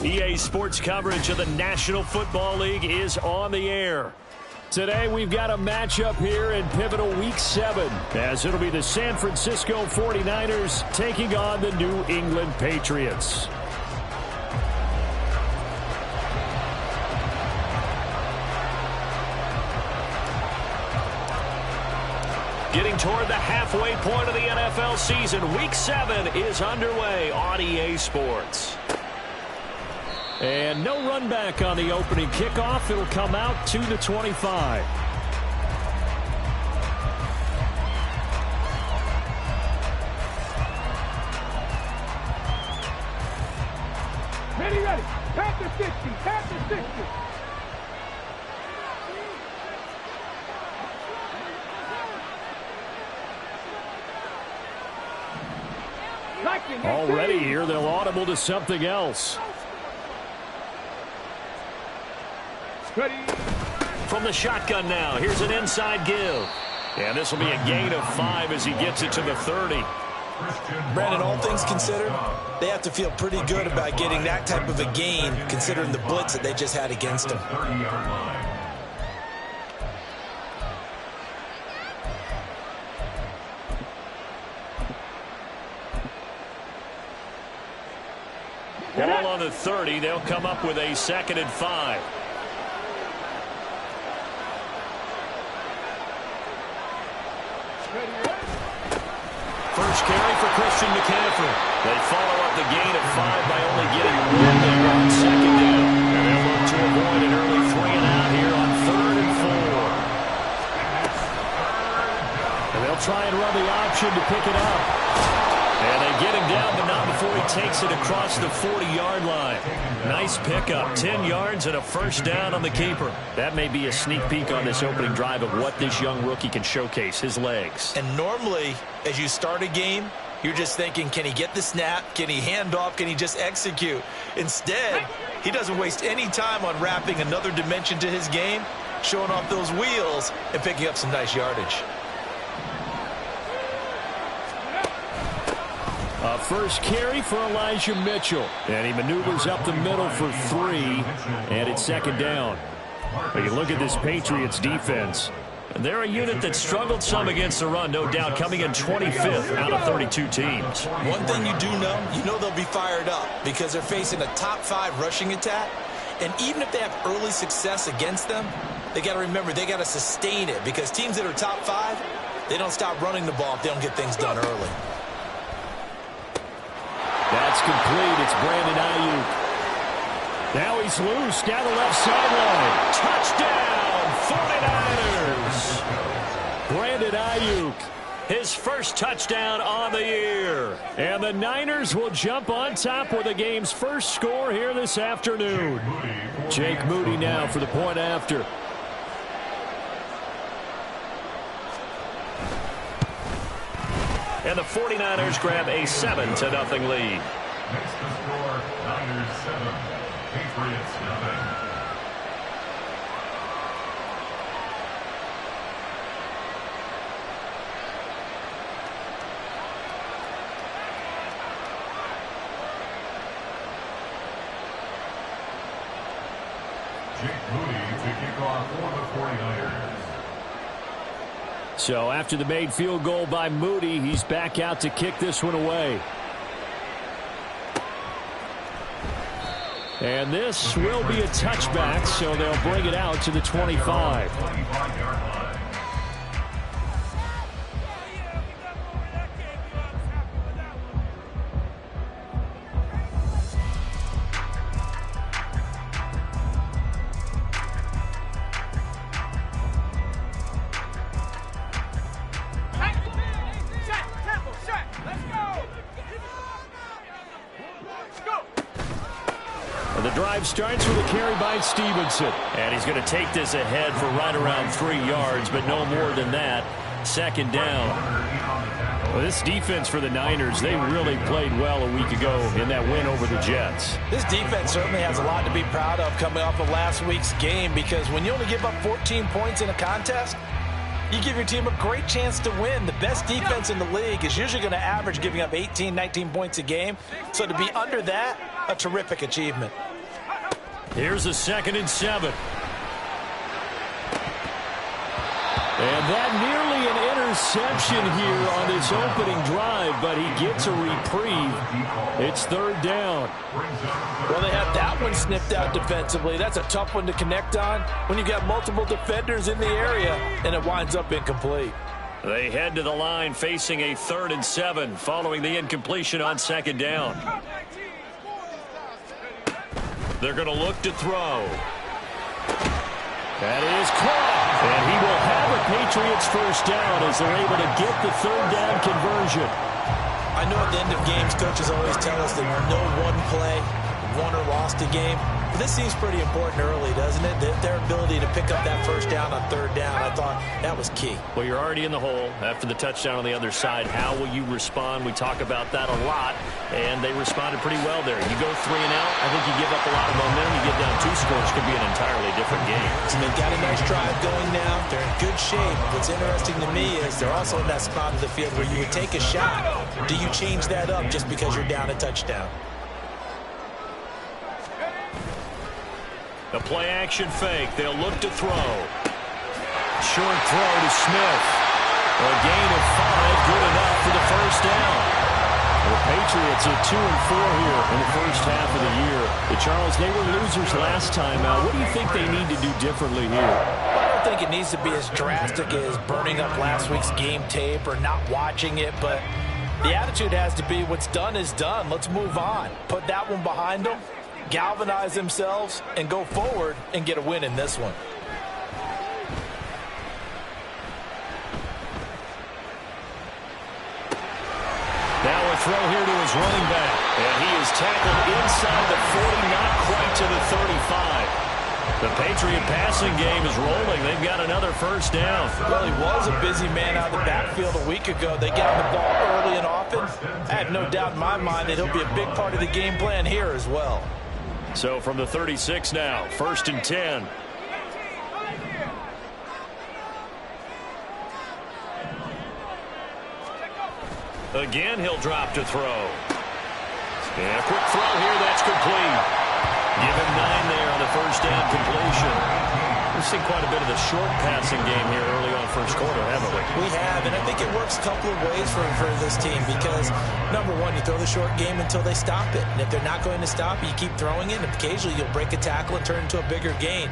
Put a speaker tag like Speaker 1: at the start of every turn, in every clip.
Speaker 1: EA Sports coverage of the National Football League is on the air. Today we've got a matchup here in pivotal Week 7, as it'll be the San Francisco 49ers taking on the New England Patriots. Getting toward the halfway point of the NFL season, Week 7 is underway on EA Sports. And no run back on the opening kickoff. It'll come out to the 25.
Speaker 2: Ready. Pass the 60. Pass the 60.
Speaker 1: Already here, they'll audible to something else. From the shotgun now, here's an inside give. And this will be a gain of 5 as he gets it to the 30.
Speaker 3: Brandon, all things considered, they have to feel pretty good about getting that type of a gain, considering the blitz that they just had against them.
Speaker 1: Ball on the 30, they'll come up with a 2nd and 5. First carry for Christian McCaffrey. They follow up the gain of 5 by only getting 1 there on 2nd down. And they'll look to avoid an early 3 and out here on 3rd and 4. And they'll try and run the option to pick it up. And they get him down, but not before he takes it across the 40-yard line. Nice pickup, 10 yards and a first down on the keeper. That may be a sneak peek on this opening drive of what this young rookie can showcase, his legs.
Speaker 3: And normally, as you start a game, you're just thinking, can he get the snap? Can he hand off? Can he just execute? Instead, he doesn't waste any time on wrapping another dimension to his game, showing off those wheels, and picking up some nice yardage.
Speaker 1: A first carry for Elijah Mitchell. And he maneuvers up the middle for 3. And it's 2nd down. But you look at this Patriots defense. They're a unit that struggled some against the run, no doubt, coming in 25th out of 32 teams.
Speaker 3: One thing you do know, they'll be fired up because they're facing a top 5 rushing attack. And even if they have early success against them, they got to remember they got to sustain it because teams that are top 5, they don't stop running the ball if they don't get things done early.
Speaker 1: That's complete. It's Brandon Ayuk. Now he's loose down the left sideline. Touchdown, 49ers. Brandon Ayuk, his first touchdown on the year. And the Niners will jump on top with the game's first score here this afternoon. Jake Moody now for the point after. And the 49ers grab a 7-0 lead.
Speaker 4: Next to score, Niners 7, Patriots 0.
Speaker 1: So after the made field goal by Moody, he's back out to kick this one away. And this will be a touchback, so they'll bring it out to the 25. The drive starts with a carry by Stevenson. And he's going to take this ahead for right around 3 yards, but no more than that. Second down. Well, this defense for the Niners, they really played well a week ago in that win over the Jets.
Speaker 3: This defense certainly has a lot to be proud of coming off of last week's game, because when you only give up 14 points in a contest, you give your team a great chance to win. The best defense in the league is usually going to average giving up 18, 19 points a game. So to be under that, a terrific achievement.
Speaker 1: Here's a 2nd and 7. And that nearly an interception here on this opening drive, but he gets a reprieve. It's 3rd down.
Speaker 3: Well, they have that one snipped out defensively. That's a tough one to connect on when you got multiple defenders in the area, and it winds up incomplete.
Speaker 1: They head to the line facing a 3rd and 7 following the incompletion on 2nd down. They're going to look to throw. That is caught. And he will have a Patriots first down as they're able to get the 3rd down conversion.
Speaker 3: I know at the end of games, coaches always tell us that no one play won or lost a game. But this seems pretty important early, doesn't it? Their ability to pick up that first down on 3rd down, I thought that was key.
Speaker 1: Well, you're already in the hole after the touchdown on the other side. How will you respond? We talk about that a lot, and they responded pretty well there. You go 3 and out, I think you give up a lot of momentum. You get down 2 scores, could be an entirely different game.
Speaker 3: So they've got a nice drive going now. They're in good shape. What's interesting to me is they're also in that spot of the field where you would take a shot. Do you change that up just because you're down a touchdown?
Speaker 1: The play-action fake. They'll look to throw. Short throw to Smith. A gain of 5. Good enough for the first down. The Patriots are 2 and 4 here in the first half of the year. But Charles, they were losers last time out. What do you think they need to do differently here?
Speaker 3: I don't think it needs to be as drastic as burning up last week's game tape or not watching it, but the attitude has to be what's done is done. Let's move on. Put that one behind them. Galvanize themselves and go forward and get a win in this one.
Speaker 1: Now a throw here to his running back. And he is tackled inside the 40, not quite to the 35. The Patriot passing game is rolling. They've got another first down.
Speaker 3: Well, he was a busy man out of the backfield a week ago. They got the ball early and often. I have no doubt in my mind that he'll be a big part of the game plan here as well.
Speaker 1: So from the 36 now, 1st and 10. Again, he'll drop to throw. And a quick throw here, that's complete. Give him 9 there on the first down completion. We've seen quite a bit of the short passing game here early on first quarter, haven't we?
Speaker 3: We have, and I think it works a couple of ways for this team because, number one, you throw the short game until they stop it. And if they're not going to stop it, you keep throwing it, and occasionally you'll break a tackle and turn it into a bigger gain.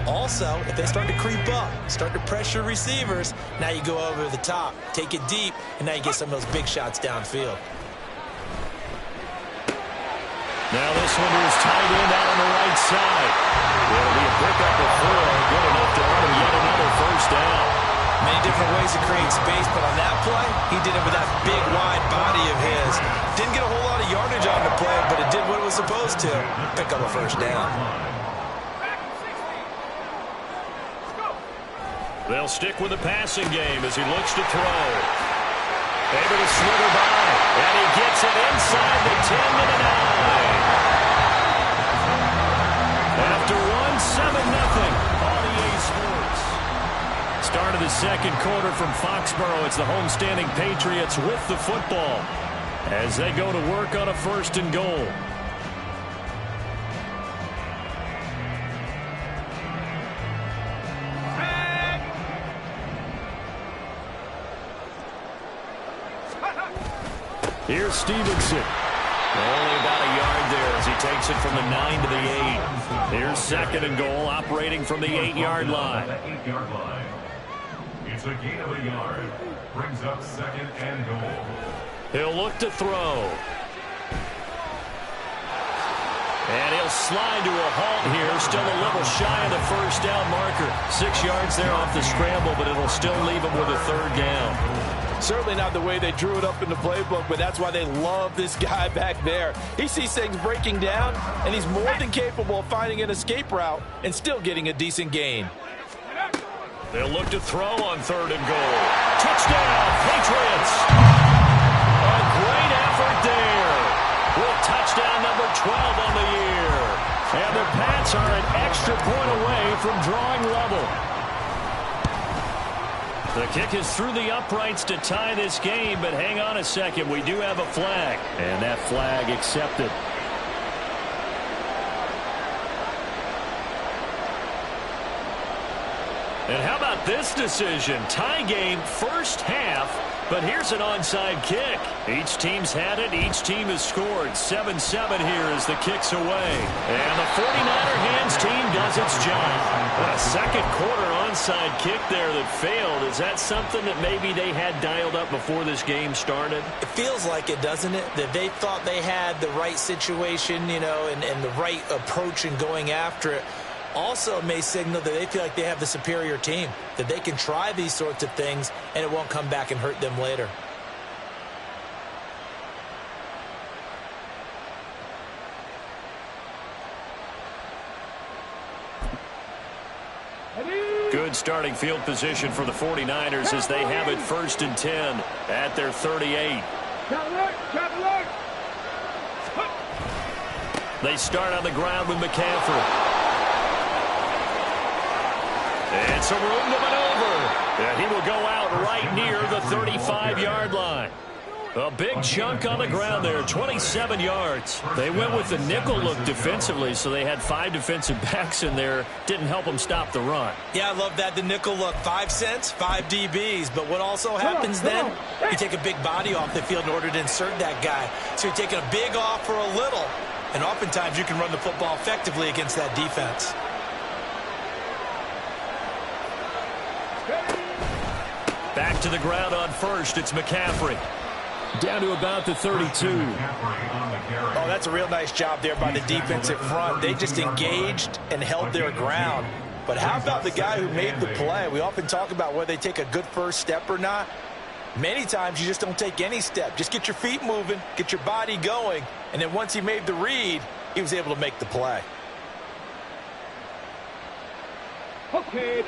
Speaker 3: Also, if they start to creep up, start to pressure receivers, now you go over the top, take it deep, and now you get some of those big shots downfield.
Speaker 1: Now this one is tight end out on the right side. It'll be a pickup of 4, good enough to earn yet another first down.
Speaker 3: Many different ways to create space, but on that play, he did it with that big, wide body of his. Didn't get a whole lot of yardage on the play, but it did what it was supposed to. Pick up a first down.
Speaker 1: They'll stick with the passing game as he looks to throw. Able to slither by, and he gets it inside the 10 to the 9. After 1-7-0 on EA Sports. Start of the second quarter from Foxborough. It's the homestanding Patriots with the football as they go to work on a 1st and goal. Here's Stevenson. Only about a yard there as he takes it from the 9 to the 8. Here's second and goal, operating from the 8-yard line.
Speaker 4: It's a gain of a yard. Brings up second and goal.
Speaker 1: He'll look to throw. And he'll slide to a halt here. Still a little shy of the first down marker. 6 yards there off the scramble, but it'll still leave him with a third down.
Speaker 3: Certainly not the way they drew it up in the playbook, but that's why they love this guy back there. He sees things breaking down, and he's more than capable of finding an escape route and still getting a decent gain.
Speaker 1: They'll look to throw on third and goal. Touchdown, Patriots! A great effort there with touchdown number 12 on the year. And the Pats are an extra point away from drawing level. The kick is through the uprights to tie this game, but hang on a second. We do have a flag, and that flag accepted. And how about this decision? Tie game first half, but here's an onside kick. Each team's had it. Each team has scored. 7-7 here as the kick's away. And the 49er hands team does its job. A second quarter onside kick there that failed. Is that something that maybe they had dialed up before this game started?
Speaker 3: It feels like it, doesn't it? That they thought they had the right situation, you know, and the right approach in going after it. Also may signal that they feel like they have the superior team, that they can try these sorts of things and it won't come back and hurt them later.
Speaker 1: Good starting field position for the 49ers as they have it 1st and 10 at their 38. They start on the ground with McCaffrey. And some room to maneuver. And he will go out right near the 35-yard line. A big chunk on the ground there, 27 yards. They went with the nickel look defensively, so they had 5 defensive backs in there. Didn't help them stop the run.
Speaker 3: Yeah, I love that, the nickel look. 5 cents, 5 DBs. But what also happens then, you take a big body off the field in order to insert that guy. So you're taking a big off for a little. And oftentimes you can run the football effectively against that defense.
Speaker 1: Back to the ground on first. It's McCaffrey. Down to about the 32.
Speaker 3: Oh, that's a real nice job there by the defensive front. They just engaged and held their ground. But how about the guy who made the play? We often talk about whether they take a good first step or not. Many times you just don't take any step. Just get your feet moving, get your body going, and then once he made the read, he was able to make the play.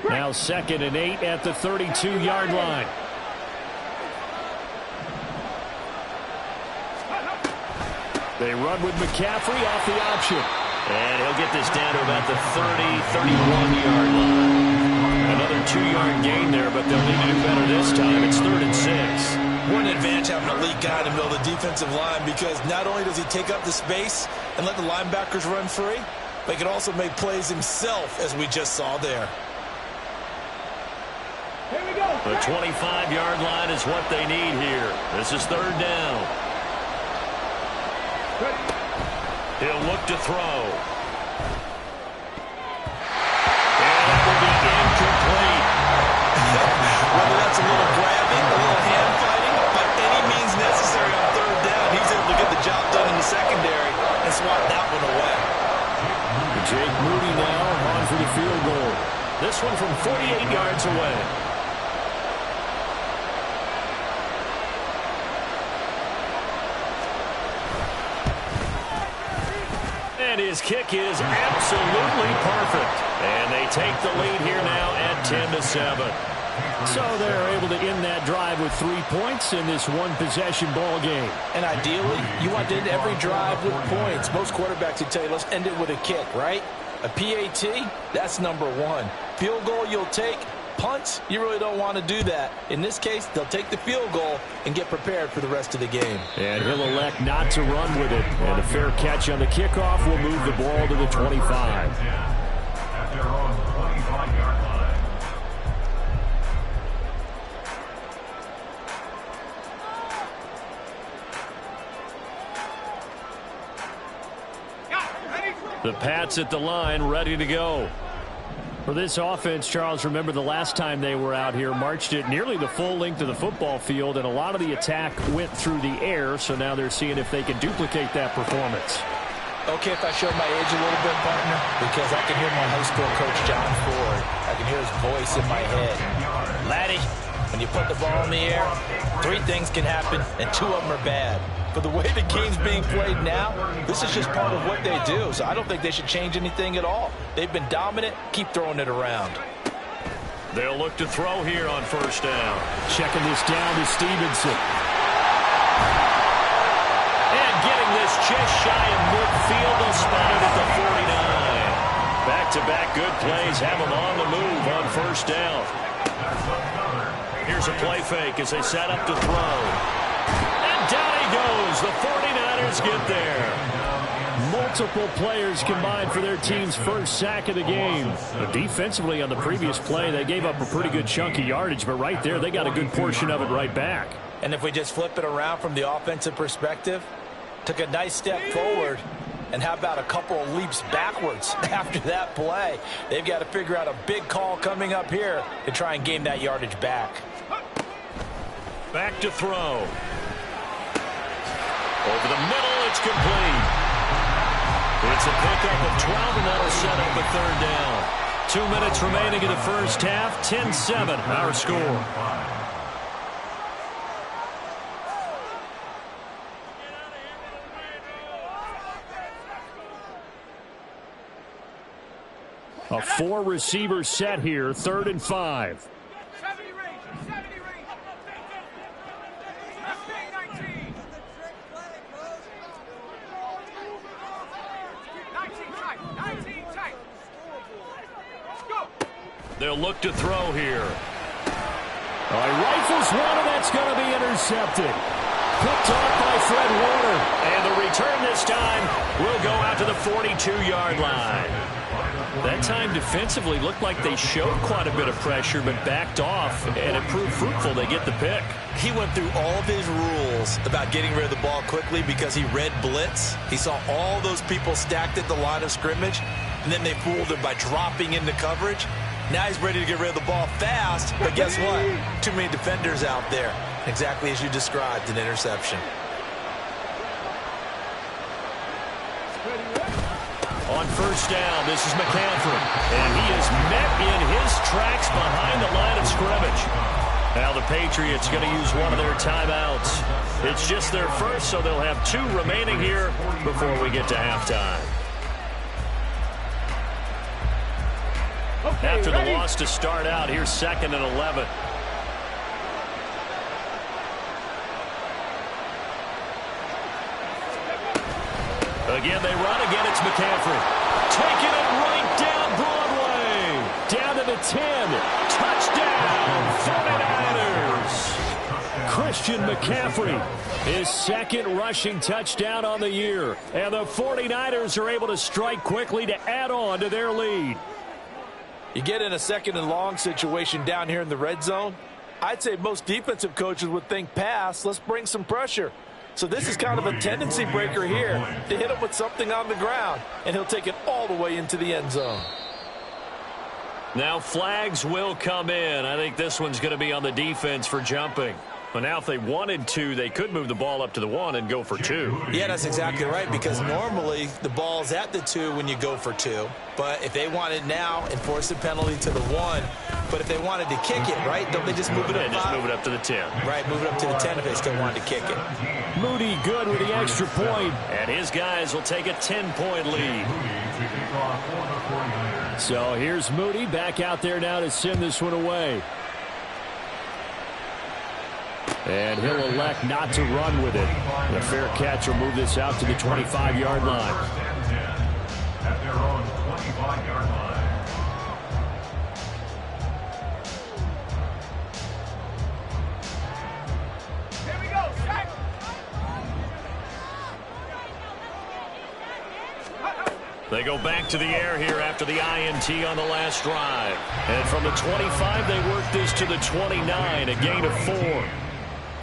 Speaker 1: Now 2nd and 8 at the 32-yard line. They run with McCaffrey off the option. And he'll get this down to about the 31-yard line. Another 2-yard gain there, but they'll need to do better this time. It's 3rd and 6.
Speaker 3: What an advantage having an elite guy in the middle of the defensive line, because not only does he take up the space and let the linebackers run free, but he can also make plays himself, as we just saw there.
Speaker 1: The 25-yard line is what they need here. This is 3rd down. He'll look to throw. And it will be incomplete.
Speaker 3: Whether that's a little grabbing, a little hand fighting, by any means necessary on 3rd down, he's able to get the job done in the secondary and swat that one away.
Speaker 1: Jake Moody now on for the field goal. This one from 48 yards away. And his kick is absolutely perfect. And they take the lead here now at 10-7. So they're able to end that drive with 3 points in this one-possession ball game.
Speaker 3: And ideally, you want to end every drive with points. Most quarterbacks would tell you, let's end it with a kick, right? A PAT, that's number 1. Field goal you'll take. Punts, you really don't want to do that. In this case, they'll take the field goal and get prepared for the rest of the game.
Speaker 1: And he'll elect not to run with it. And a fair catch on the kickoff will move the ball to the 25.
Speaker 4: At their own 25-yard line.
Speaker 1: The Pats at the line, ready to go. For this offense, Charles, remember the last time they were out here, marched it nearly the full length of the football field, and a lot of the attack went through the air, so now they're seeing if they can duplicate that performance.
Speaker 3: Okay, if I show my age a little bit, partner, because I can hear my high school coach, John Ford. I can hear his voice in my head. Laddie, when you put the ball in the air, 3 things can happen, and 2 of them are bad. But the way the game's being played now, this is just part of what they do. So I don't think they should change anything at all. They've been dominant. Keep throwing it around.
Speaker 1: They'll look to throw here on first down. Checking this down to Stevenson. And getting this just shy of midfield. They'll spot it at the 49. Back-to-back good plays have them on the move on first down. Here's a play fake as they set up to throw. Down he goes. The 49ers get there. Multiple players combined for their team's first sack of the game. But defensively on the previous play, they gave up a pretty good chunk of yardage, but right there, they got a good portion of it right back.
Speaker 3: And if we just flip it around from the offensive perspective, took a nice step forward, and how about a couple of leaps backwards after that play? They've got to figure out a big call coming up here to try and gain that yardage back.
Speaker 1: Back to throw. Over the middle, it's complete. It's a pickup of 12, and that'll set up a third down. 2 minutes remaining in the first half. 10-7, our score. A 4-receiver set here, 3rd and 5. They'll look to throw here. He rifles one, and that's going to be intercepted. Picked off by Fred Warner. And the return this time will go out to the 42-yard line. That time defensively looked like they showed quite a bit of pressure, but backed off, and it proved fruitful. They get the pick.
Speaker 3: He went through all of his rules about getting rid of the ball quickly because he read blitz. He saw all those people stacked at the line of scrimmage, and then they fooled him by dropping into coverage. Now he's ready to get rid of the ball fast, but guess what? Too many defenders out there. Exactly as you described, an interception.
Speaker 1: On first down, this is McCaffrey. And he is met in his tracks behind the line of scrimmage. Now the Patriots going to use one of their timeouts. It's just their first, so they'll have 2 remaining here before we get to halftime. After the loss to start out, here's 2nd and 11. Again, they run. Again, it's McCaffrey. Taking it right down Broadway. Down to the 10. Touchdown, 49ers. Christian McCaffrey, his 2nd rushing touchdown on the year. And the 49ers are able to strike quickly to add on to their lead.
Speaker 3: You get in a 2nd and long situation down here in the red zone. I'd say most defensive coaches would think pass. Let's bring some pressure. So this is kind of a tendency breaker here to hit him with something on the ground, and he'll take it all the way into the end zone.
Speaker 1: Now flags will come in. I think this one's going to be on the defense for jumping. But now if they wanted to, they could move the ball up to the 1 and go for 2.
Speaker 3: Yeah, that's exactly right, because normally the ball's at the 2 when you go for 2. But if they want it now, enforce the penalty to the 1. But if they wanted to kick it, right, don't they just move it up?
Speaker 1: Yeah, just move it up to the 10. Right,
Speaker 3: move it up to the 10 if they still wanted to kick it.
Speaker 1: Moody good with the extra point, and his guys will take a 10-point lead. So here's Moody back out there now to send this one away. And he'll elect not to run with it. The fair catch will move this out to the 25-yard line.
Speaker 4: At their own 25-yard line.
Speaker 2: Here we go, sack.
Speaker 1: They go back to the air here after the INT on the last drive. And from the 25, they work this to the 29, a gain of 4.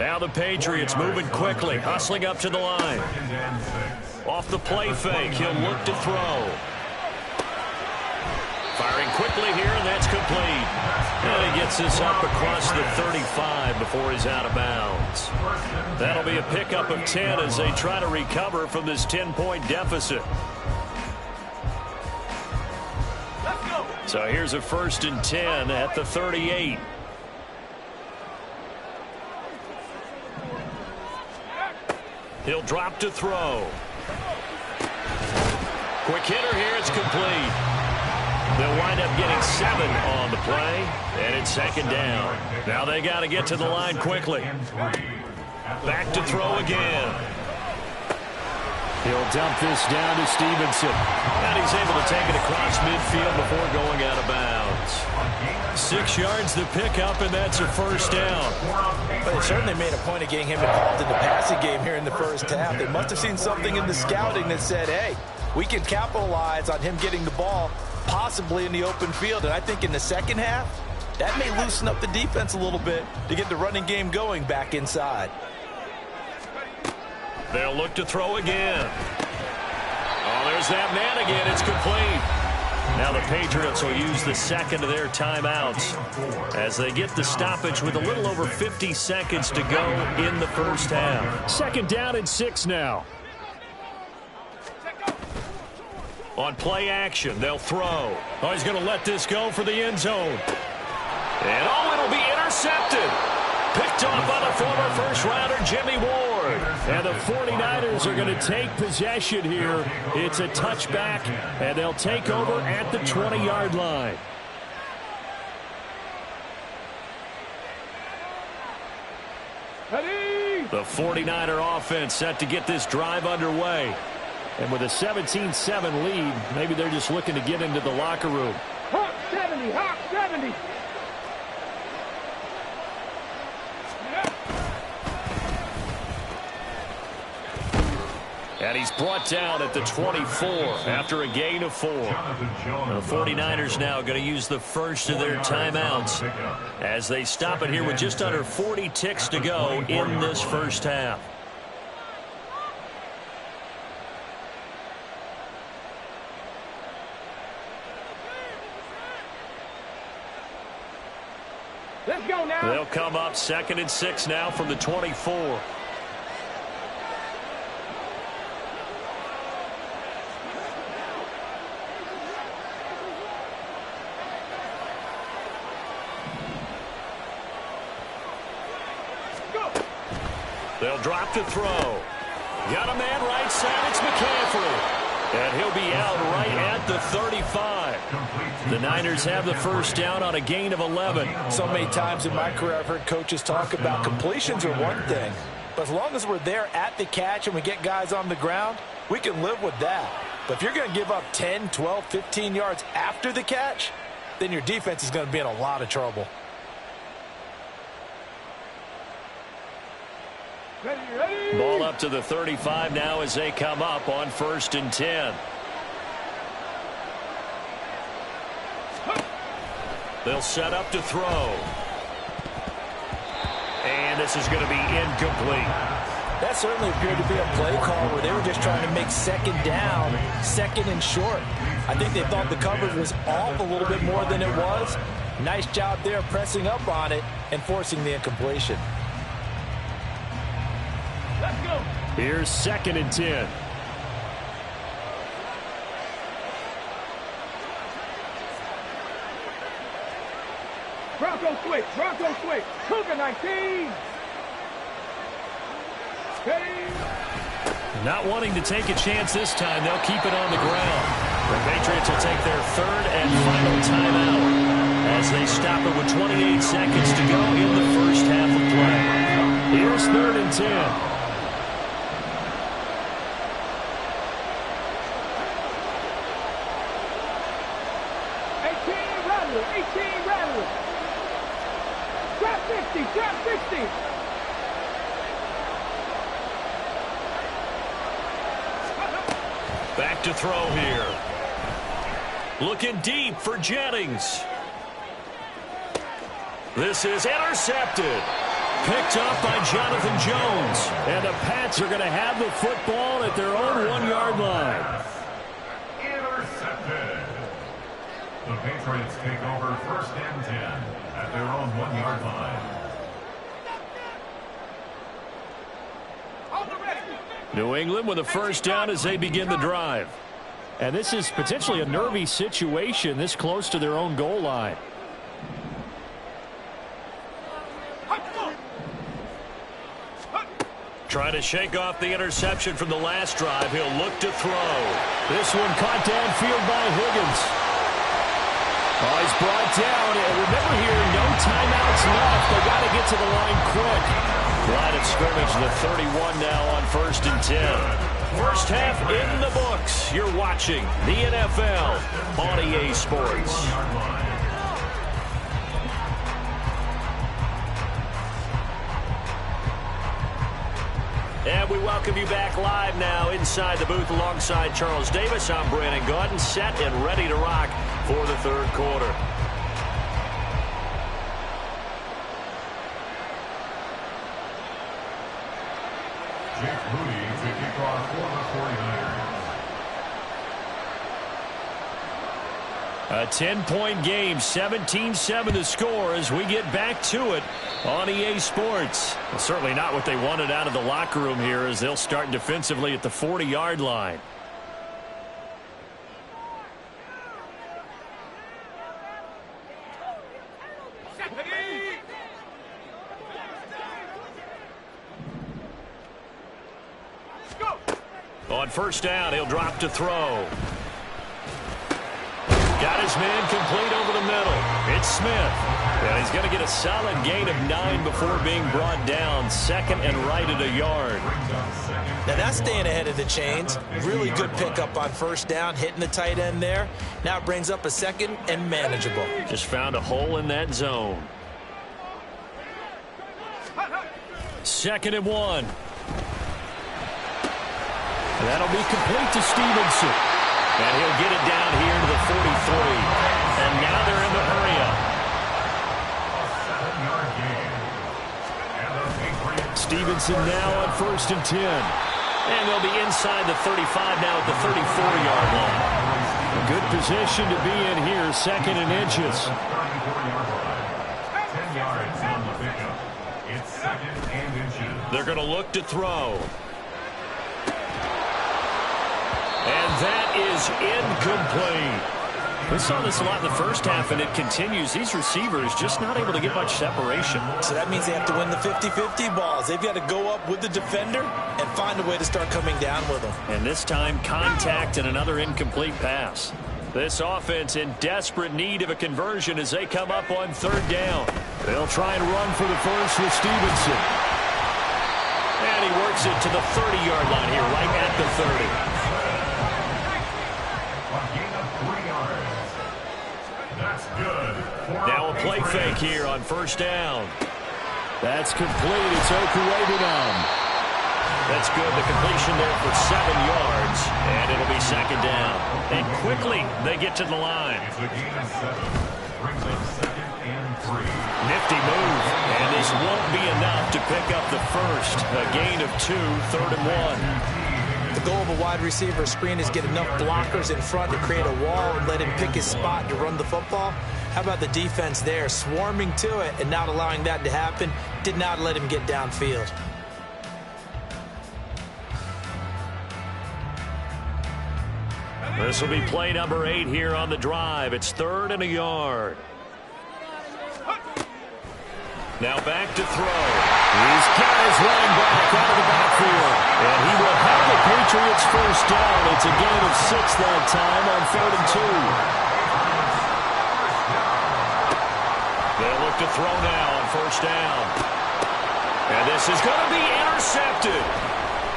Speaker 1: Now the Patriots moving quickly, hustling up to the line. Off the play fake, he'll look to throw. Firing quickly here, and that's complete. And he gets this up across the 35 before he's out of bounds. That'll be a pickup of 10 as they try to recover from this 10-point deficit. So here's a 1st and 10 at the 38. He'll drop to throw. Quick hitter here. It's complete. They'll wind up getting 7 on the play, and it's 2nd down. Now they got to get to the line quickly. Back to throw again. He'll dump this down to Stevenson. And he's able to take it across midfield before going out of bounds. 6 yards the pickup, and that's a 1st down.
Speaker 3: But they certainly made a point of getting him involved in the passing game here in the first half. They must have seen something in the scouting that said, hey, we can capitalize on him getting the ball possibly in the open field. And I think in the second half, that may loosen up the defense a little bit to get the running game going back inside.
Speaker 1: They'll look to throw again. Oh, there's that man again. It's complete. Now the Patriots will use the 2nd of their timeouts as they get the stoppage with a little over 50 seconds to go in the first half. 2nd down and 6 now. On play action, they'll throw. Oh, he's going to let this go for the end zone. And oh, it'll be intercepted. Picked off by the former first-rounder Jimmy Ward. And the 49ers are going to take possession here. It's a touchback, and they'll take over at the 20-yard line.
Speaker 2: Ready?
Speaker 1: The 49er offense set to get this drive underway. And with a 17-7 lead, maybe they're just looking to get into the locker room.
Speaker 2: Hawk 70, Hawk 70.
Speaker 1: And he's brought down at the 24 after a gain of 4. The 49ers now going to use the first of their timeouts as they stop it here with just under 40 ticks to go in this first half.
Speaker 2: Let's go now.
Speaker 1: They'll come up 2nd and 6 now from the 24. They'll drop to throw. Got a man right side. It's McCaffrey. And he'll be out right at the 35. The Niners have the first down on a gain of 11.
Speaker 3: So many times in my career I've heard coaches talk about completions are one thing. But as long as we're there at the catch and we get guys on the ground, we can live with that. But if you're going to give up 10, 12, 15 yards after the catch, then your defense is going to be in a lot of trouble.
Speaker 2: Ready.
Speaker 1: Ball up to the 35 now as they come up on 1st and 10. They'll set up to throw. And this is going to be incomplete.
Speaker 3: That certainly appeared to be a play call where they were just trying to make 2nd down, 2nd and short. I think they thought the coverage was off a little bit more than it was. Nice job there pressing up on it and forcing the incompletion.
Speaker 2: Let's go.
Speaker 1: Here's 2nd and 10.
Speaker 2: Bronco quick. Bronco quick. Cougar 19. Ready.
Speaker 1: Not wanting to take a chance this time, they'll keep it on the ground. The Patriots will take their 3rd and final timeout as they stop it with 28 seconds to go in the first half of play. Here's 3rd and 10.
Speaker 2: Trap 60.
Speaker 1: Back to throw here. Looking deep for Jennings. This is intercepted. Picked up by Jonathan Jones. And the Pats are going to have the football at their own 1-yard line.
Speaker 4: Intercepted. The Patriots take over 1st and 10 at their own 1-yard line.
Speaker 1: New England with a first down as they begin the drive. And this is potentially a nervy situation this close to their own goal line. Trying to shake off the interception from the last drive. He'll look to throw. This one caught downfield by Higgins. Oh, he's brought down. And remember here, no timeouts left. They got to get to the line quick. Line of scrimmage, the 31 now on 1st and 10. First half in the books. You're watching the NFL on EA Sports. And we welcome you back live now inside the booth alongside Charles Davis. I'm Brandon Gaudin, set and ready to rock for the 3rd quarter.
Speaker 4: Jake Moody to kick off for the 49ers.
Speaker 1: A 10-point game, 17-7 the score as we get back to it on EA Sports. Well, certainly not what they wanted out of the locker room here as they'll start defensively at the 40-yard line. On first down, he'll drop to throw. Got his man complete over the middle. It's Smith. And he's going to get a solid gain of 9 before being brought down. 2nd and right at a yard.
Speaker 3: Now that's staying ahead of the chains. Really good pickup on first down, hitting the tight end there. Now it brings up a 2nd and manageable.
Speaker 1: Just found a hole in that zone. 2nd and 1. That'll be complete to Stevenson. And he'll get it down here to the 43. And now they're in the hurry-up. Stevenson now on 1st and 10. And they'll be inside the 35 now at the 34-yard line. A good position to be in here, 2nd and inches.
Speaker 4: 10 yards on the pickup. It's 2nd and inches.
Speaker 1: They're going to look to throw. And that is incomplete. We saw this a lot in the first half, and it continues. These receivers just not able to get much separation.
Speaker 3: So that means they have to win the 50-50 balls. They've got to go up with the defender and find a way to start coming down with them.
Speaker 1: And this time, contact and another incomplete pass. This offense in desperate need of a conversion as they come up on 3rd down. They'll try and run for the first with Stevenson. And he works it to the 30-yard line here, right at the 30. Now a play fake here on first down. That's complete. It's Okuwebunam. That's good. The completion there for 7 yards. And it'll be 2nd down. And quickly they get to the line.
Speaker 4: It's a gain of 7. Brings up 2nd and 3.
Speaker 1: Nifty move. And this won't be enough to pick up the first. A gain of 2, 3rd and 1.
Speaker 3: The goal of a wide receiver screen is get enough blockers in front to create a wall and let him pick his spot to run the football. How about the defense there, swarming to it and not allowing that to happen? Did not let him get downfield.
Speaker 1: This will be play number 8 here on the drive. It's 3rd and a yard. Now back to throw. He's got his running back out of the backfield. And he will have the Patriots first down. It's a gain of 6 that time on 3rd and 2. They'll look to throw now on first down. And this is going to be intercepted.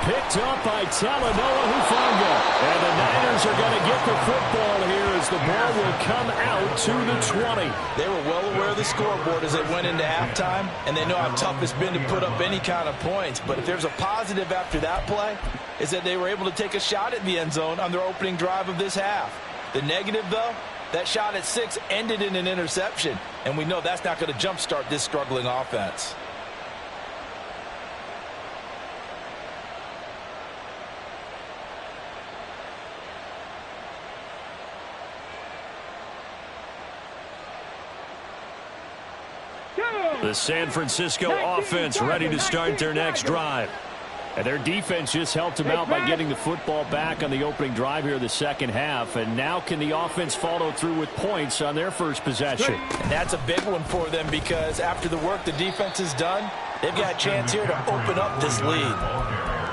Speaker 1: Picked up by Talanoa Hufanga. And the Niners are going to get the football here as the ball will come out to the 20.
Speaker 3: They were well aware of the scoreboard as they went into halftime, and they know how tough it's been to put up any kind of points. But if there's a positive after that play, is that they were able to take a shot at the end zone on their opening drive of this half. The negative, though, that shot at 6 ended in an interception, and we know that's not going to jumpstart this struggling offense.
Speaker 1: The San Francisco offense ready to start their next drive. And their defense just helped them out by getting the football back on the opening drive here in the second half. And now can the offense follow through with points on their first possession?
Speaker 3: And that's a big one for them because after the work the defense has done, they've got a chance here to open up this lead.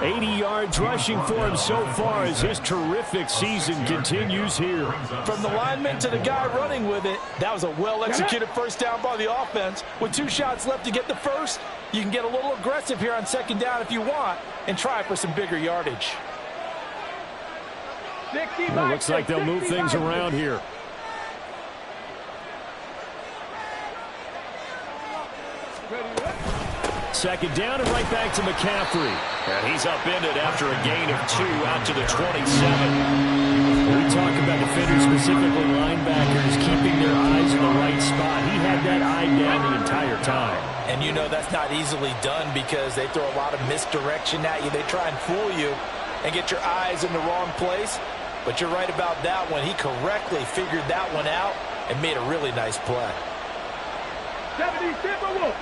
Speaker 1: 80 yards rushing for him so far as his terrific season continues here.
Speaker 3: From the lineman to the guy running with it, that was a well-executed first down by the offense. With 2 shots left to get the first, you can get a little aggressive here on second down if you want and try for some bigger yardage.
Speaker 1: Well, looks like they'll move things around here. Second down and right back to McCaffrey. And he's upended after a gain of 2 out to the 27. We talk about defenders, specifically linebackers, keeping their eyes in the right spot. He had that eye down the entire time.
Speaker 3: And you know that's not easily done because they throw a lot of misdirection at you. They try and fool you and get your eyes in the wrong place. But you're right about that one. He correctly figured that one out and made a really nice play.
Speaker 2: 70 Timberwolves.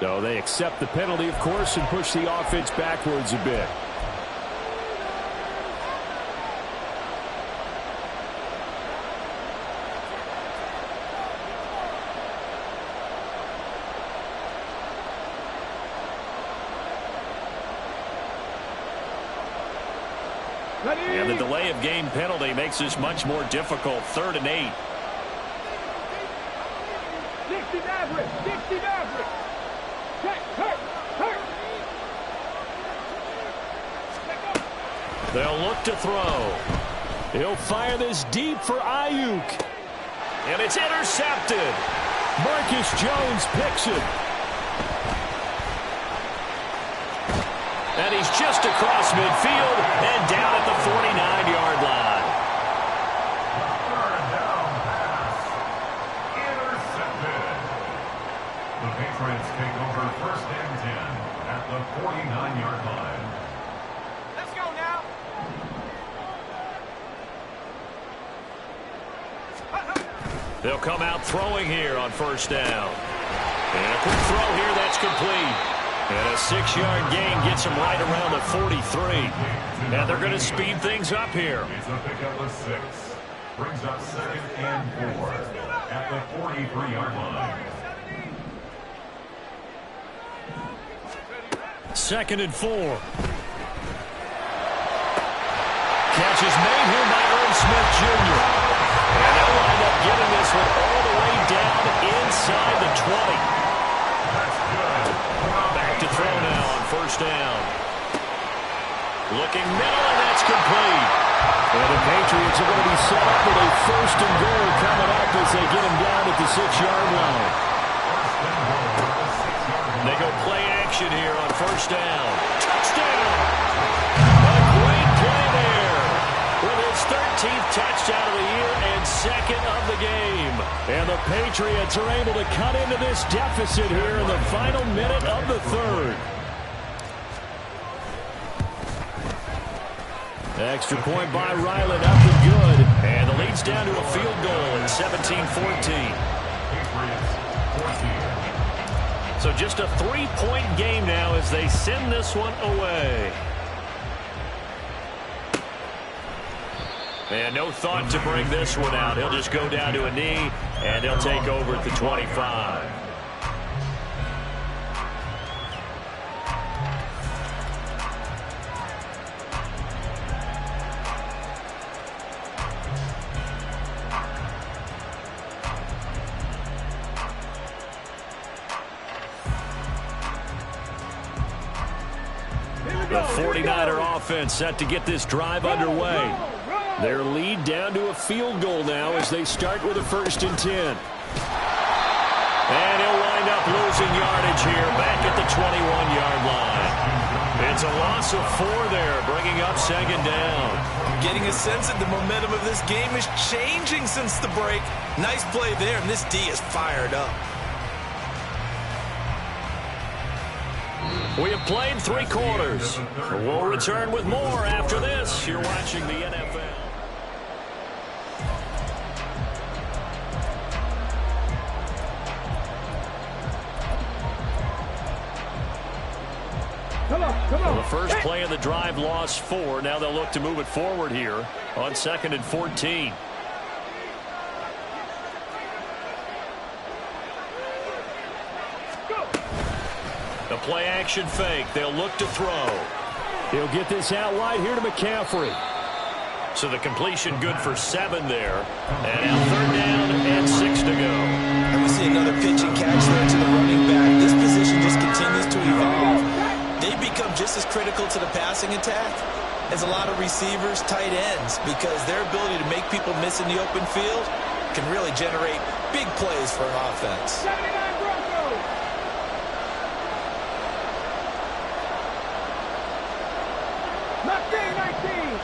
Speaker 1: So they accept the penalty, of course, and push the offense backwards a bit. And the delay of game penalty makes this much more difficult. 3rd and 8.
Speaker 2: 60 Maverick. 60 Maverick.
Speaker 1: They'll look to throw. He'll fire this deep for Ayuk. And it's intercepted. Marcus Jones picks it. And he's just across midfield and down at the 49-yard line.
Speaker 4: Third down pass. Intercepted. The Patriots take over 1st and 10 at the 49-yard line.
Speaker 2: Let's go now.
Speaker 1: They'll come out throwing here on 1st down. And a quick throw here that's complete. And a 6-yard gain gets them right around the 43. And they're going to speed things up here.
Speaker 4: It's a pickup of 6. Brings up 2nd and 4 at the 43-yard line.
Speaker 1: 2nd and 4. Catch is made here by Irv Smith Jr. And they'll wind up getting this one all the way down inside the 20.
Speaker 4: That's good.
Speaker 1: Back to throw now on 1st down. Looking middle, and that's complete. And the Patriots are going to be set up with a 1st and goal coming up as they get him down at the 6-yard line. They go play action here on 1st down. Touchdown! A great play there with his 13th touchdown of the year and 2nd of the game. And the Patriots are able to cut into this deficit here in the final minute of the 3rd. Extra point by Ryland, up and good. And the lead's down to a field goal at 17-14. So just a 3-point game now as they send this one away. And no thought to bring this one out. He'll just go down to a knee, and they'll take over at the 25. The 49er offense set to get this drive underway. Their lead down to a field goal now as they start with a 1st and 10. And he'll wind up losing yardage here back at the 21-yard line. It's a loss of 4 there, bringing up 2nd down.
Speaker 3: Getting a sense that the momentum of this game is changing since the break. Nice play there, and this D is fired up.
Speaker 1: We have played 3 quarters. We'll return with more after this. You're watching the NFL.
Speaker 2: Come on, come on.
Speaker 1: Well, the first play of the drive lost 4. Now they'll look to move it forward here on 2nd and 14. The play action fake. They'll look to throw. He'll get this out wide here to McCaffrey. So the completion good for 7 there. And now 3rd down and 6 to go.
Speaker 3: And we see another pitch and catch there to the running back. This position just continues to evolve. They become just as critical to the passing attack as a lot of receivers, tight ends, because their ability to make people miss in the open field can really generate big plays for an offense.
Speaker 2: 79 Broncos. Left game 19.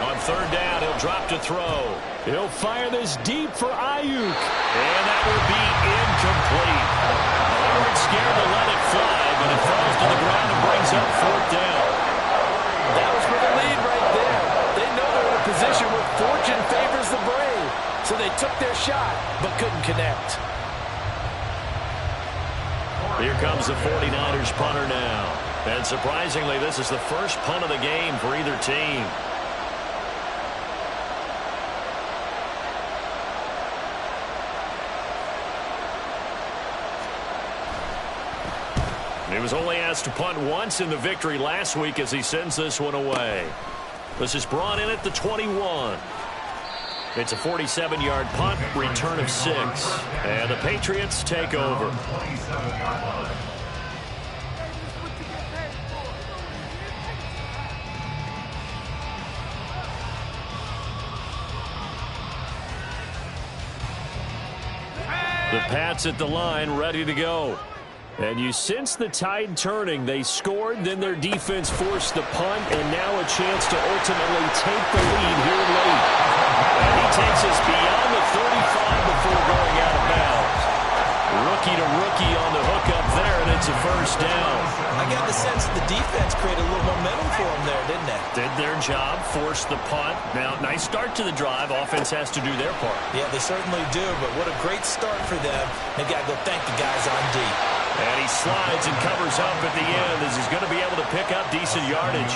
Speaker 1: On 3rd down, he'll drop to throw. He'll fire this deep for Ayuk. And that will be incomplete. They weren't scared to let it fly, but it falls to the ground and brings up 4th down.
Speaker 5: That was for the lead right there. They know they're in a position where fortune favors the brave. So they took their shot, but couldn't connect.
Speaker 1: Here comes the 49ers punter now. And surprisingly, this is the first punt of the game for either team. He was only asked to punt once in the victory last week as he sends this one away. This is brought in at the 21. It's a 47-yard punt, return of 6. And the Patriots take over. The Pats at the line, ready to go. And you sense the tide turning. They scored, then their defense forced the punt, and now a chance to ultimately take the lead here late. And he takes us beyond the 35 before going out of bounds. Rookie to rookie on the hook up there, and it's a first down.
Speaker 3: I got the sense that the defense created a little momentum for them there, didn't they?
Speaker 1: Did their job, forced the punt. Now, nice start to the drive. Offense has to do their part.
Speaker 3: Yeah, they certainly do, but what a great start for them. They got to go thank the guys on D.
Speaker 1: And he slides and covers up at the end as he's going to be able to pick up decent yardage.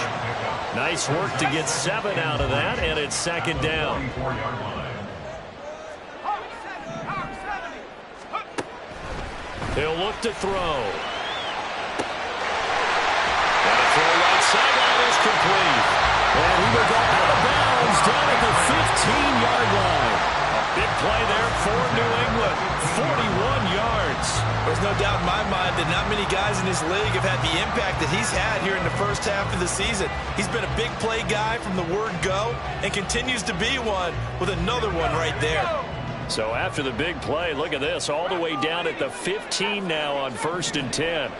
Speaker 1: Nice work to get 7 out of that, and it's 2nd down. He'll look to throw. And a throw right sideline is complete. And he will go out of bounds down at the 15-yard line. Big play there for New England. 41 yards.
Speaker 3: There's no doubt in my mind that not many guys in this league have had the impact that he's had here in the first half of the season. He's been a big play guy from the word go and continues to be one with another one right there.
Speaker 1: So after the big play, look at this, all the way down at the 15 now on 1st and 10.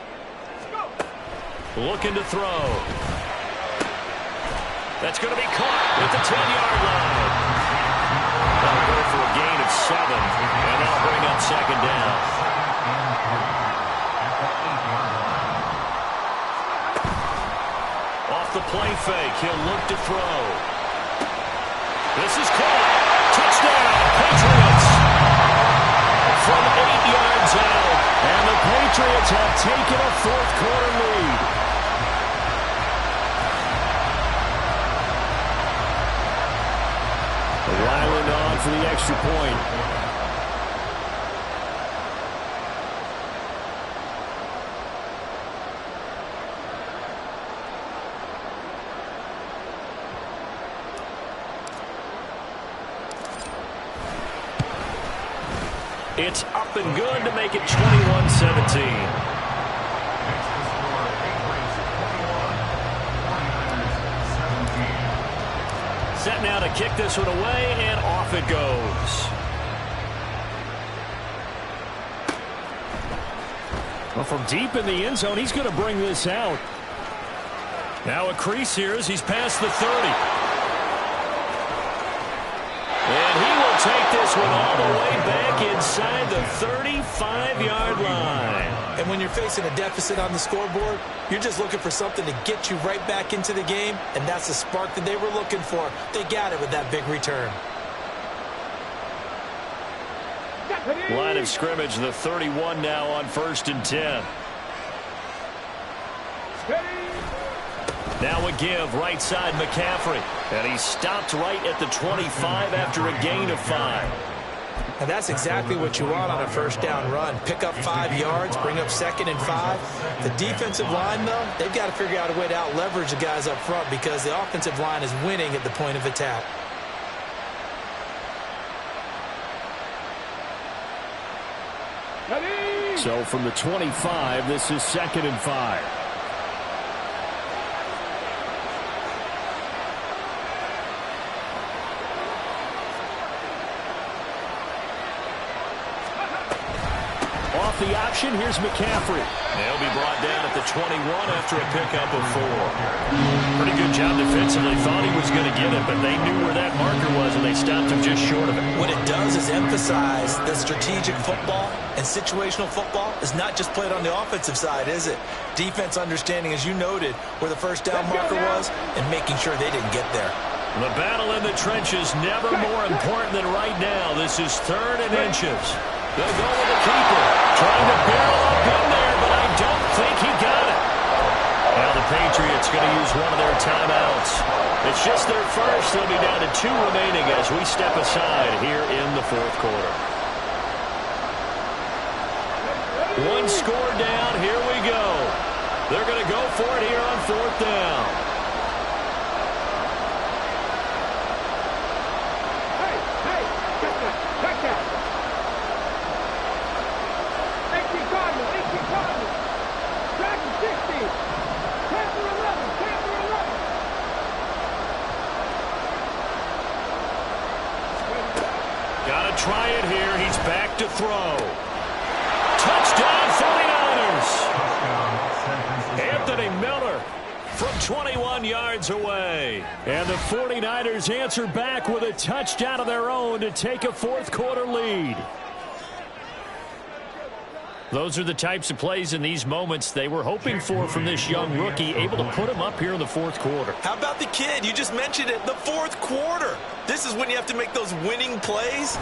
Speaker 1: Looking to throw. That's going to be caught at the 10-yard line. That'll go for a gain of 7, and that'll bring up 2nd down. Off the play fake, he'll look to throw. This is caught. Touchdown, Patriots. From 8 yards out, and the Patriots have taken a 4th quarter lead. Ryland on for the extra point. It's up and good to make it 21-17. Set now to kick this one away, and off it goes. Well, from deep in the end zone, he's going to bring this out. Now a crease here as he's past the 30. And he will take this one all the way back inside the 35-yard line.
Speaker 3: And when you're facing a deficit on the scoreboard, you're just looking for something to get you right back into the game, and that's the spark that they were looking for. They got it with that big return.
Speaker 1: Line of scrimmage, the 31 now on 1st and 10. Now a give, right side McCaffrey. And he stopped right at the 25 after a gain of 5.
Speaker 3: And that's exactly what you want on a first down run. Pick up 5 yards, bring up 2nd and 5. The defensive line, though, they've got to figure out a way to out-leverage the guys up front because the offensive line is winning at the point of attack.
Speaker 1: So from the 25, this is 2nd and 5. Off the option, here's McCaffrey. They'll be brought down at the 21 after a pickup of 4. Pretty good job defensively. Thought he was going to get it, but they knew where that marker was, and they stopped him just short of it.
Speaker 3: What it does is emphasize that strategic football and situational football is not just played on the offensive side, is it? Defense understanding, as you noted, where the first down marker was and making sure they didn't get there.
Speaker 1: The battle in the trenches, never more important than right now. This is 3rd and inches. They'll go with the keeper. Trying to barrel up in there, but I don't think he got it. Now the Patriots going to use one of their timeouts. It's just their first. They'll be down to 2 remaining as we step aside here in the 4th quarter. 1 score down. Here we go. They're going to go for it here on 4th down. Got to try it here. He's back to throw. Touchdown 49ers. Anthony Miller from 21 yards away. And the 49ers answer back with a touchdown of their own to take a 4th quarter lead. Those are the types of plays in these moments they were hoping for from this young rookie, able to put him up here in the 4th quarter.
Speaker 3: How about the kid? You just mentioned it, the 4th quarter. This is when you have to make those winning plays.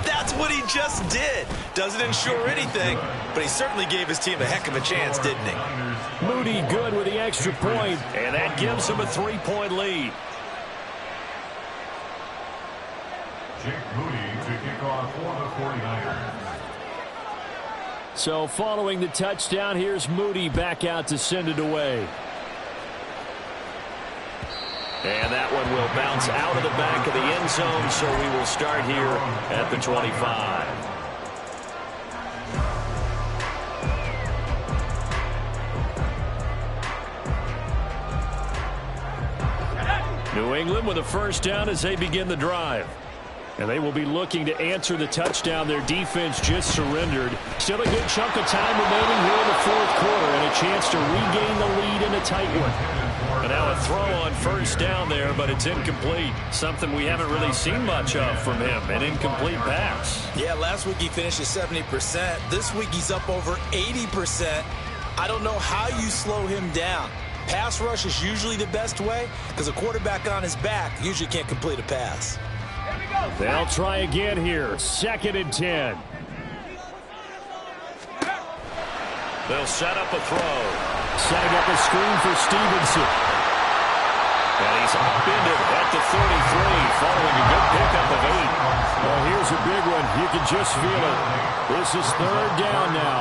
Speaker 3: That's what he just did. Doesn't ensure anything, but he certainly gave his team a heck of a chance, didn't he?
Speaker 1: Moody good with the extra point, and that gives him a 3-point lead.
Speaker 4: Jake Moody to kick off for the 49ers.
Speaker 1: So following the touchdown, here's Moody back out to send it away. And that one will bounce out of the back of the end zone, so we will start here at the 25. New England with a first down as they begin the drive. And they will be looking to answer the touchdown their defense just surrendered. Still a good chunk of time remaining here in the 4th quarter and a chance to regain the lead in a tight one. And now a throw on first down there, but it's incomplete. Something we haven't really seen much of from him, an incomplete pass.
Speaker 3: Yeah, last week he finished at 70%. This week he's up over 80%. I don't know how you slow him down. Pass rush is usually the best way because a quarterback on his back usually can't complete a pass.
Speaker 1: They'll try again here. 2nd and 10. They'll set up a throw. Setting up a screen for Stevenson. And he's upended at the 33, following a good pickup of 8. Well, here's a big one. You can just feel it. This is 3rd down now.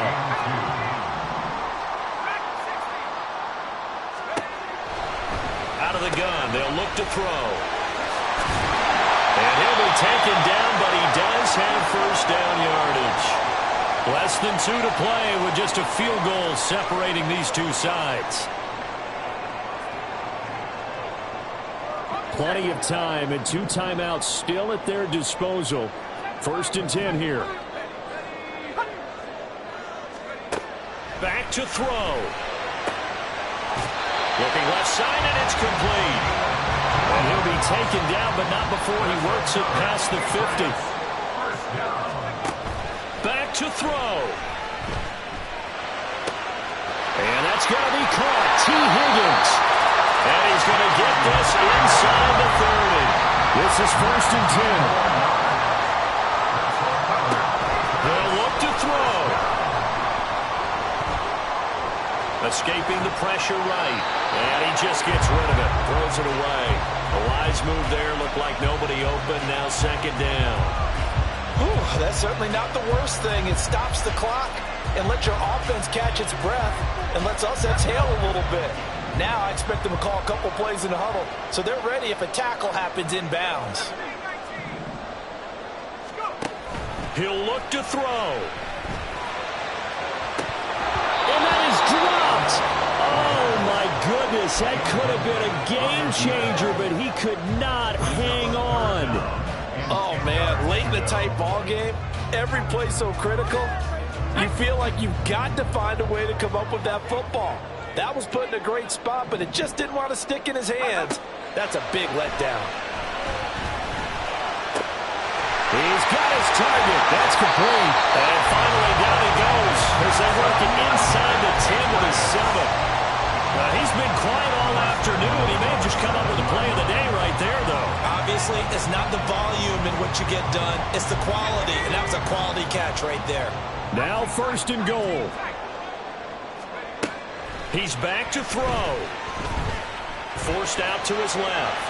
Speaker 1: Out of the gun. They'll look to throw. And he'll be taken down, but he does have first down yardage. Less than 2 to play with just a field goal separating these two sides. Plenty of time and 2 timeouts still at their disposal. 1st and 10 here. Back to throw. Looking left side, and it's complete. And he'll be taken down, but not before he works it past the 50. Back to throw. And that's going to be caught. T. Higgins. And he's going to get this inside the 30. This is 1st and 10. They'll look to throw. Escaping the pressure right. And he just gets rid of it. Throws it away. A wise move there. Looked like nobody open. Now 2nd down.
Speaker 5: Whew, that's certainly not the worst thing. It stops the clock and lets your offense catch its breath and lets us exhale a little bit. Now I expect them to call a couple plays in the huddle so they're ready if a tackle happens inbounds.
Speaker 1: He'll look to throw. And that is dropped. Oh, my goodness. That could have been a game changer, but he could not hang on.
Speaker 5: Oh, man. Late in the tight ball game, every play so critical, you feel like you've got to find a way to come up with that football. That was put in a great spot, but it just didn't want to stick in his hands. That's a big letdown.
Speaker 1: He's got his target. That's complete. And finally down he goes as they work it inside the 10 to the 7. He's been quiet all afternoon. He may have just come up with the play of the day right there, though.
Speaker 3: Obviously, it's not the volume in what you get done. It's the quality, and that was a quality catch right there.
Speaker 1: Now 1st and goal. He's back to throw. Forced out to his left.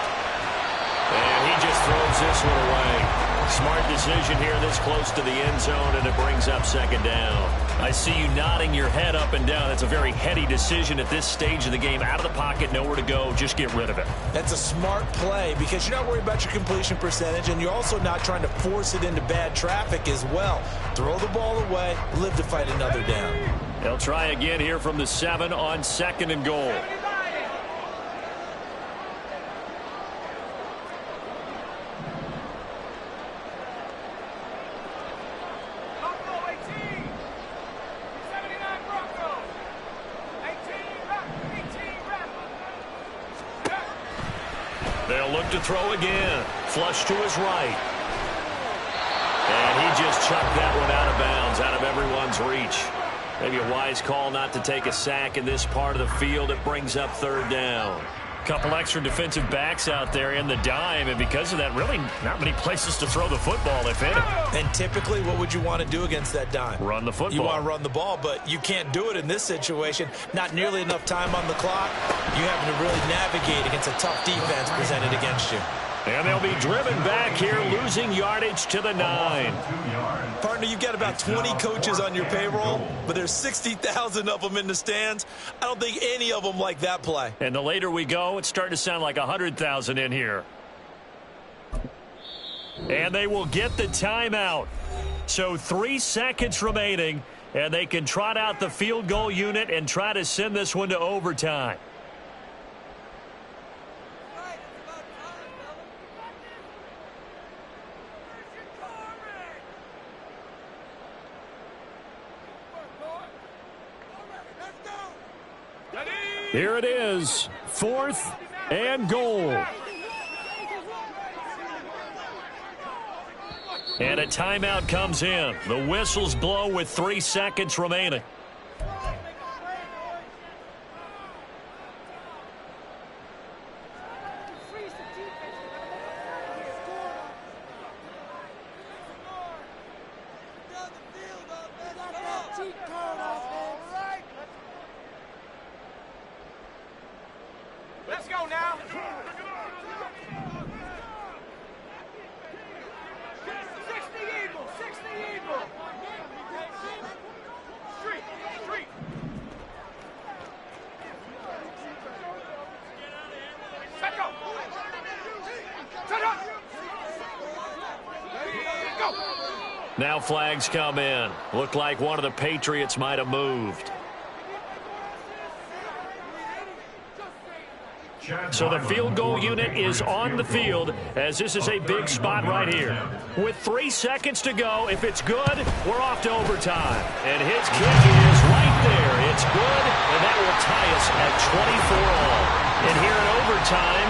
Speaker 1: And he just throws this one away. Smart decision here this close to the end zone, and it brings up 2nd down. I see you nodding your head up and down. That's a very heady decision at this stage of the game. Out of the pocket, nowhere to go. Just get rid of it.
Speaker 3: That's a smart play because you're not worried about your completion percentage, and you're also not trying to force it into bad traffic as well. Throw the ball away, live to fight another down.
Speaker 1: They'll try again here from the 7 on 2nd and goal. They'll look to throw again. Flush to his right. And he just chucked that one out of bounds, out of everyone's reach. Maybe a wise call not to take a sack in this part of the field. It brings up 3rd down. Couple extra defensive backs out there in the dime, and because of that, really not many places to throw the football if any.
Speaker 3: And typically, what would you want to do against that dime?
Speaker 1: Run the football.
Speaker 3: You want to run the ball, but you can't do it in this situation. Not nearly enough time on the clock. You having to really navigate against a tough defense presented against you.
Speaker 1: And they'll be driven back here, losing yardage to the 9.
Speaker 3: Partner, you've got about 20 coaches on your payroll, but there's 60,000 of them in the stands. I don't think any of them like that play.
Speaker 1: And the later we go, it's starting to sound like 100,000 in here. And they will get the timeout. So 3 seconds remaining, and they can trot out the field goal unit and try to send this one to overtime. Here it is, 4th and goal. And a timeout comes in. The whistles blow with 3 seconds remaining.
Speaker 2: Let's go now. 60 Eagles, 60 Eagles. Street. Set go. Set up. Go.
Speaker 1: Now flags come in. Looked like one of the Patriots might have moved. So the field goal unit is on the field as this is a big spot right here. With 3 seconds to go, if it's good, we're off to overtime. And his kick is right there. It's good, and that will tie us at 24-all. And here in overtime,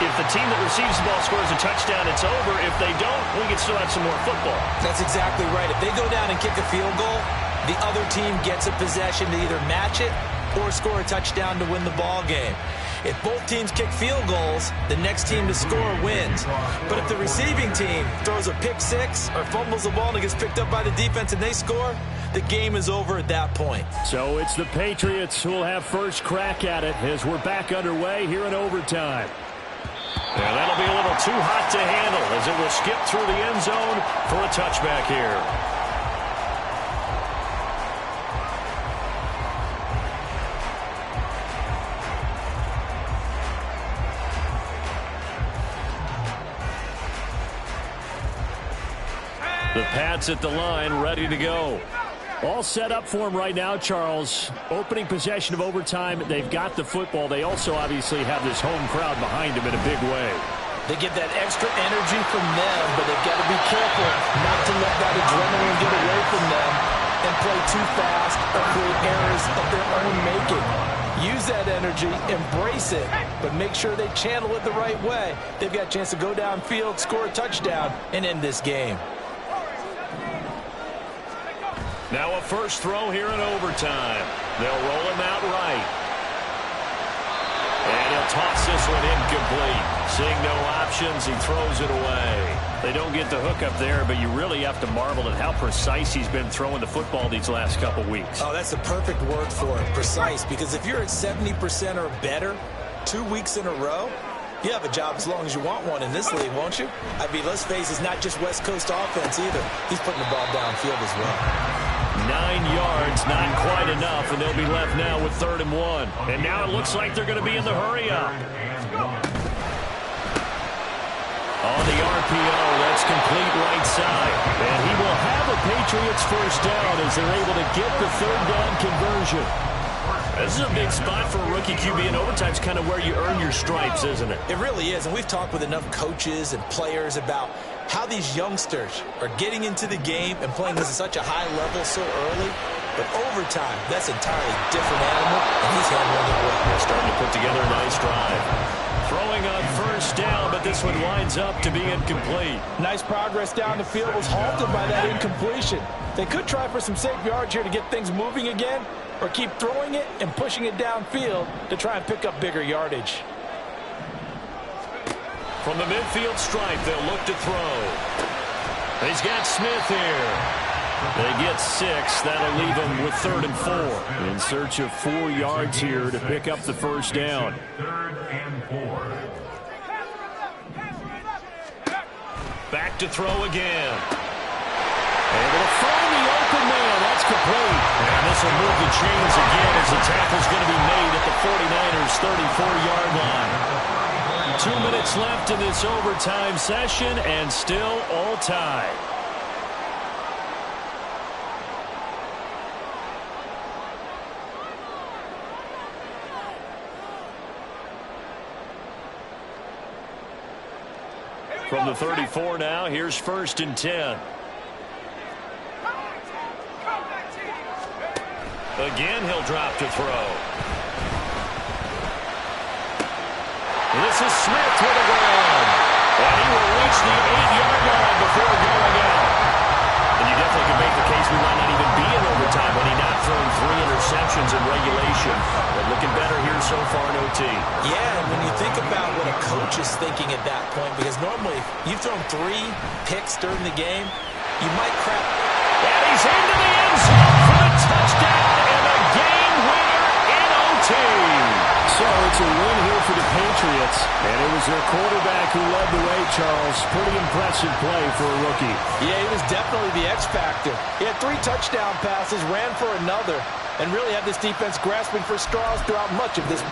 Speaker 1: if the team that receives the ball scores a touchdown, it's over. If they don't, we can still have some more football.
Speaker 3: That's exactly right. If they go down and kick a field goal, the other team gets a possession to either match it or score a touchdown to win the ball game. If both teams kick field goals, the next team to score wins. But if the receiving team throws a pick six or fumbles the ball and it gets picked up by the defense and they score, the game is over at that point.
Speaker 1: So it's the Patriots who will have first crack at it as we're back underway here in overtime. And that'll be a little too hot to handle as it will skip through the end zone for a touchback here. The Pats at the line, ready to go. All set up for him right now, Charles. Opening possession of overtime. They've got the football. They also obviously have this home crowd behind them in a big way.
Speaker 5: They get that extra energy from them, but they've got to be careful not to let that adrenaline get away from them and play too fast or create errors of their own making. Use that energy, embrace it, but make sure they channel it the right way. They've got a chance to go downfield, score a touchdown, and end this game.
Speaker 1: Now a first throw here in overtime. They'll roll him out right. And he'll toss this one incomplete. Seeing no options, he throws it away. They don't get the hook up there, but you really have to marvel at how precise he's been throwing the football these last couple weeks.
Speaker 3: Oh, that's the perfect word for it, precise, because if you're at 70% or better 2 weeks in a row, you have a job as long as you want one in this league, won't you? I mean, let's face it, it's not just West Coast offense either. He's putting the ball downfield as well.
Speaker 1: 9 yards, not quite enough, and they'll be left now with 3rd and 1. And now it looks like they're going to be in the hurry-up. On the RPO, that's complete right side. And he will have a Patriots first down as they're able to get the 3rd down conversion. This is a big spot for a rookie QB, and overtime's kind of where you earn your stripes, isn't it?
Speaker 3: It really is, and we've talked with enough coaches and players about how these youngsters are getting into the game and playing this at such a high level so early. But overtime, that's an entirely different animal, and he's handling it well.
Speaker 1: They're starting to put together a nice drive. Throwing on first down, but this one winds up to be incomplete.
Speaker 5: Nice progress down the field, was halted by that incompletion. They could try for some safe yards here to get things moving again, or keep throwing it and pushing it downfield to try and pick up bigger yardage.
Speaker 1: From the midfield stripe, they'll look to throw. He's got Smith here. They get 6. That'll leave them with 3rd and 4. In search of 4 yards here to pick up the first down.
Speaker 4: 3rd and 4.
Speaker 1: Back to throw again. Able to find the open man. That's complete. And this will move the chains again as the tackle's going to be made at the 49ers' 34-yard line. 2 minutes left in this overtime session, and still all tied. From the 34 now, here's 1st and 10. Again, he'll drop to throw. This is Smith with a grab. And he will reach the 8-yard line before going out. And you definitely can make the case we might not even be in overtime when he not thrown 3 interceptions in regulation. But looking better here so far in OT.
Speaker 3: Yeah, and when you think about what a coach is thinking at that point, because normally you've thrown 3 picks during the game, you might crap.
Speaker 1: And he's into the end zone for the touchdown and a game winner in OT. So it's a win here for the Patriots, and it was their quarterback who led the way, Charles. Pretty impressive play for a rookie.
Speaker 5: Yeah, he was definitely the X factor. He had 3 touchdown passes, ran for another, and really had this defense grasping for straws throughout much of this.